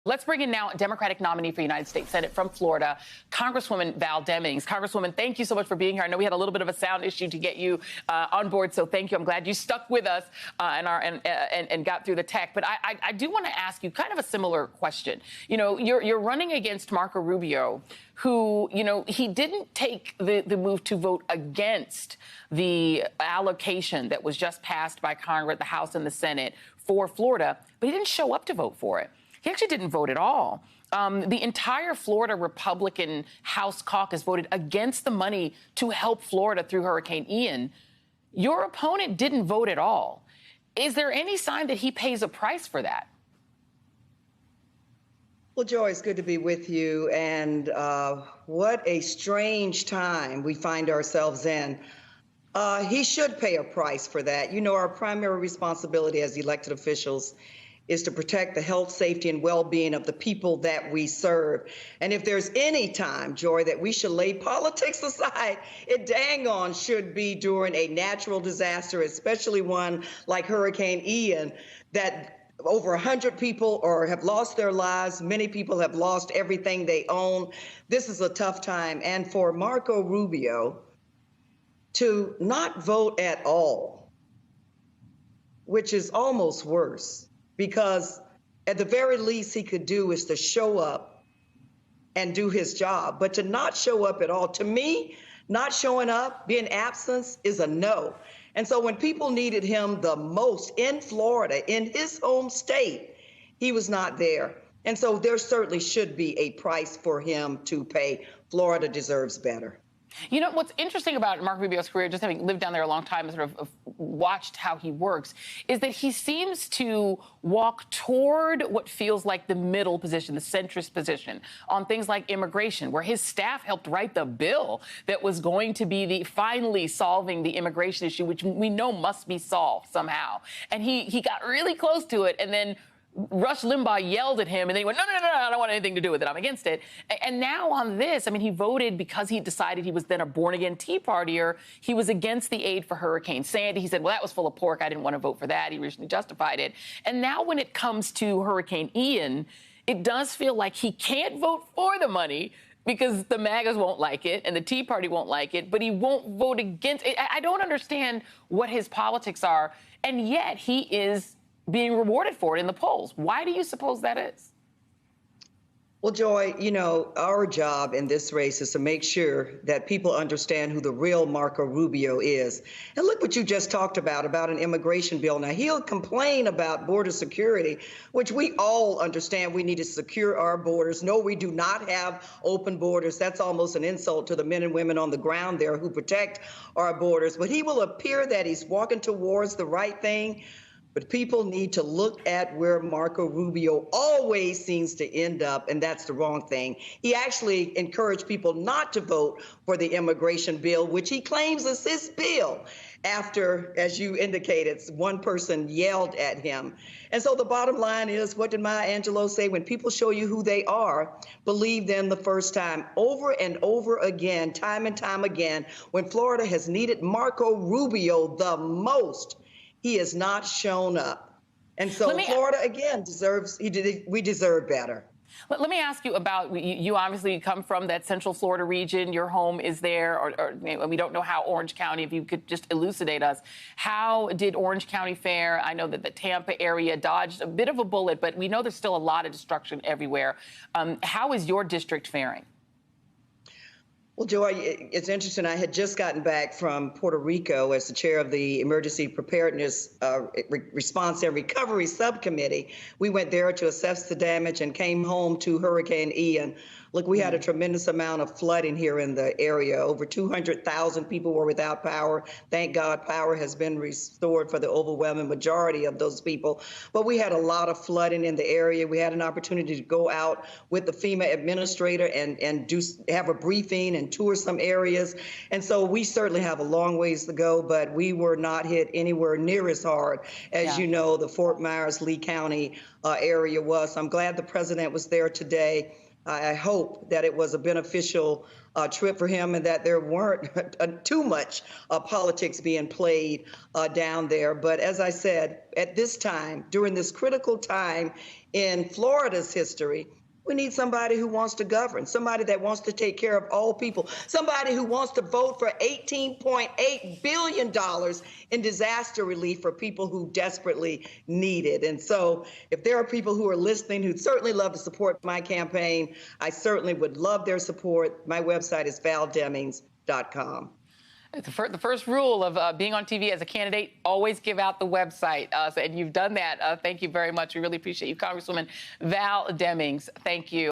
Let's bring in now a Democratic nominee for United States Senate from Florida, Congresswoman Val Demings. Congresswoman, thank you so much for being here. I know we had a little bit of a sound issue to get you on board, so thank you. I'm glad you stuck with us and got through the tech. But I do want to ask you kind of a similar question. You know, you're running against Marco Rubio, who, you know, he didn't take the move to vote against the allocation that was just passed by Congress, the House and the Senate for Florida, but he didn't show up to vote for it. He actually didn't vote at all. The entire Florida Republican House caucus voted against the money to help Florida through Hurricane Ian. Your opponent didn't vote at all. Is there any sign that he pays a price for that? Well, Joy, it's good to be with you. And what a strange time we find ourselves in. He should pay a price for that. You know, our primary responsibility as elected officials is to protect the health, safety, and well-being of the people that we serve. And if there's any time, Joy, that we should lay politics aside, it dang on should be during a natural disaster, especially one like Hurricane Ian, that over 100 people have lost their lives. Many people have lost everything they own. This is a tough time. And for Marco Rubio to not vote at all, which is almost worse, because at the very least he could do is to show up and do his job. But to not show up at all, to me, not showing up, being absent is a no. And so when people needed him the most in Florida, in his home state, he was not there. And so there certainly should be a price for him to pay. Florida deserves better. You know, what's interesting about Marco Rubio's career, just having lived down there a long time and sort of watched how he works, is that he seems to walk toward what feels like the middle position, the centrist position, on things like immigration, where his staff helped write the bill that was going to be finally solving the immigration issue, which we know must be solved somehow. And he got really close to it, and then Rush Limbaugh yelled at him, and then he went, no, I don't want anything to do with it. I'm against it. And now on this, I mean, he voted because he decided he was then a born-again Tea Partier. He was against the aid for Hurricane Sandy. He said, well, that was full of pork. I didn't want to vote for that. He recently justified it. And now when it comes to Hurricane Ian, it does feel like he can't vote for the money because the MAGAs won't like it and the Tea Party won't like it, but he won't vote against it. I don't understand what his politics are, and yet he is being rewarded for it in the polls. Why do you suppose that is? Well, Joy, you know, our job in this race is to make sure that people understand who the real Marco Rubio is. And look what you just talked about an immigration bill. Now, he'll complain about border security, which we all understand we need to secure our borders. No, we do not have open borders. That's almost an insult to the men and women on the ground there who protect our borders. But he will appear that he's walking towards the right thing. But people need to look at where Marco Rubio always seems to end up, and that's the wrong thing. He actually encouraged people not to vote for the immigration bill, which he claims is his bill, after, as you indicated, one person yelled at him. And so the bottom line is, what did Maya Angelou say? When people show you who they are, believe them the first time. Over and over again, time and time again, when Florida has needed Marco Rubio the most, he has not shown up. And so Florida, again, we deserve better. Let me ask you about, you obviously come from that Central Florida region. Your home is there, or we don't know how Orange County, if you could just elucidate us. How did Orange County fare? I know that the Tampa area dodged a bit of a bullet, but we know there's still a lot of destruction everywhere. How is your district faring? Well, Joy, it's interesting. I had just gotten back from Puerto Rico as the chair of the Emergency Preparedness Response and Recovery Subcommittee. We went there to assess the damage and came home to Hurricane Ian. Look, we had a tremendous amount of flooding here in the area. Over 200,000 people were without power. Thank God power has been restored for the overwhelming majority of those people. But we had a lot of flooding in the area. We had an opportunity to go out with the FEMA administrator and have a briefing and tour some areas. And so we certainly have a long ways to go, but we were not hit anywhere near as hard as, you know, the Fort Myers, Lee County area was. I'm glad the president was there today. I hope that it was a beneficial trip for him and that there weren't too much politics being played down there. But as I said, at this time, during this critical time in Florida's history, we need somebody who wants to govern, somebody that wants to take care of all people, somebody who wants to vote for $18.8 billion in disaster relief for people who desperately need it. And so if there are people who are listening who'd certainly love to support my campaign, I certainly would love their support. My website is valdemings.com. The first rule of being on TV as a candidate, always give out the website. And you've done that. Thank you very much. We really appreciate you, Congresswoman Val Demings. Thank you.